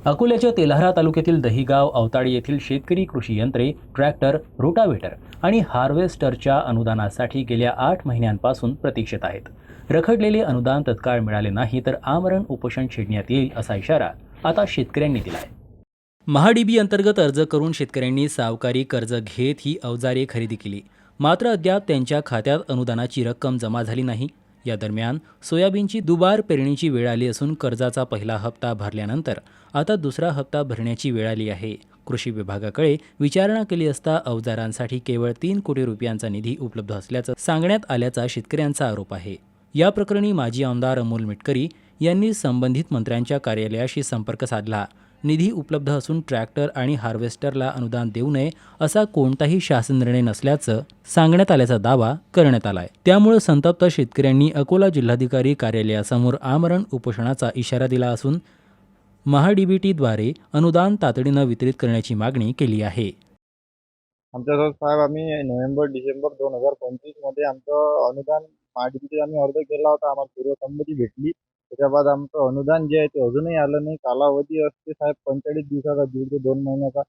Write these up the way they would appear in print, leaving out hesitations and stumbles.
अकोल्याच्या तेल्हारा तालुक्यातील दहिगाव अवताडी येथील शेतकरी कृषी यंत्रे, ट्रॅक्टर, रोटावेटर आणि हार्वेस्टरच्या अनुदानासाठी गेल्या 8 महिन्यांपासून प्रतीक्षेत आहेत. रखडलेले अनुदान तत्काळ मिळाले नाही तर आमरण उपोषण छेडण्यात येईल असा इशारा आता शेतकऱ्यांनी दिला आहे. महाडीबी अंतर्गत अर्ज करून शेतकऱ्यांनी सावकारी कर्ज घेत ही अवजारे खरेदी केली. मात्र अद्याप त्यांच्या खात्यात अनुदानाची रक्कम जमा झाली नाही. या दरम्यान सोयाबीनची दुबार पेरणीची वेळ आली असून कर्जाचा पहिला हप्ता भरल्यानंतर आता दुसरा हप्ता भरण्याची वेळ आली आहे. कृषी विभागाकडे विचारणा केली असता अवजारांसाठी केवळ 3 कोटी रुपयांचा निधी उपलब्ध असल्याचं सांगण्यात आल्याचा शेतकऱ्यांचा आरोप आहे. या प्रकरणी माजी आमदार अमोल मिटकरी यांनी संबंधित मंत्र्यांच्या कार्यालयाशी संपर्क साधला. निधी उपलब्ध असून ट्रॅक्टर आणि हार्वेस्टरला अनुदान देऊ नये असा कोणताही शासन निर्णय नसल्याचं सांगण्यात आल्याचा दावा करण्यात आलाय. त्यामुळे संतप्त शेतकऱ्यांनी अकोला जिल्हाधिकारी कार्यालयासमोर आमरण उपोषणाचा इशारा दिला असून महाडीबीटीद्वारे अनुदान तातडीनं वितरित करण्याची मागणी केली आहे. आमच्यासोबत साहेब आम्ही नोव्हेंबर-डिसेंबर 2025 मध्ये आमचं अनुदान महाडीबीटीत आम्ही अर्ज केला होता. आम्हाला पूर्वसंमती भेटली. त्याच्या बाद आमचं अनुदान जे आहे ते अजूनही आलं नाही. कालावधी असते साहेब 45 दिवसाचा, 1.5 ते 2 महिन्याचा.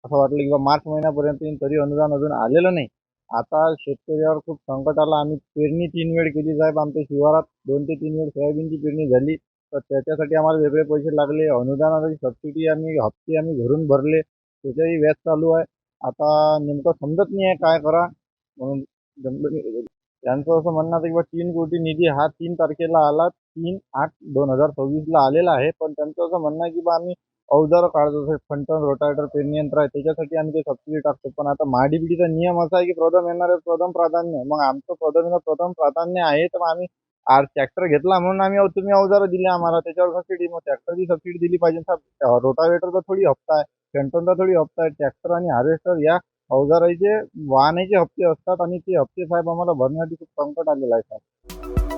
असं वाटलं की मार्च महिन्यापर्यंत येईल तरी अनुदान अजून आलेलं नाही. आता शेतकऱ्यावर खूप संकट आलं. आम्ही पेरणी 3 वेळ केली साहेब. आमच्या शिवारात 2 ते 3 वेळ सोयाबीनची पेरणी झाली. तर त्याच्यासाठी आम्हाला वेगळे पैसे लागले. अनुदानाची सबसिडी हप्ते आम्ही घरून भरले. त्याचंही व्याज चालू आहे. आता नेमकं समजत नाही आहे काय करा म्हणून. त्यांचं असं म्हणणं आहे की 3 कोटी निधी हा 3 तारखेला आला, 3/8/2026ला आलेला आहे. पण त्यांचं असं म्हणणं आहे की आम्ही अवजारं काढतो, फंटन, रोटावेटर, पेरणी यंत्र आहे त्याच्यासाठी आम्ही ते सबसिडी टाकतो. पण आता महाडीबीटीचा नियम असा आहे की प्रथम येणारे प्रथम प्राधान्य. मग आमचं प्रथम प्राधान्य आहे तर आम्ही ट्रॅक्टर घेतला म्हणून आम्ही तुम्ही अवजारं दिले आम्हाला, त्याच्यावर सबसिडी. मग ट्रॅक्टरची सबसिडी दिली पाहिजे साहेब. रोटावेटरचा थोडी हप्ता आहे, फंटनचा थोडी हप्ता आहे. ट्रॅक्टर आणि हार्वेस्टर या अवजाराचे वाहनाचे हप्ते असतात आणि ते हप्ते साहेब आम्हाला भरण्यासाठी खूप संकट आलेलं आहे साहेब.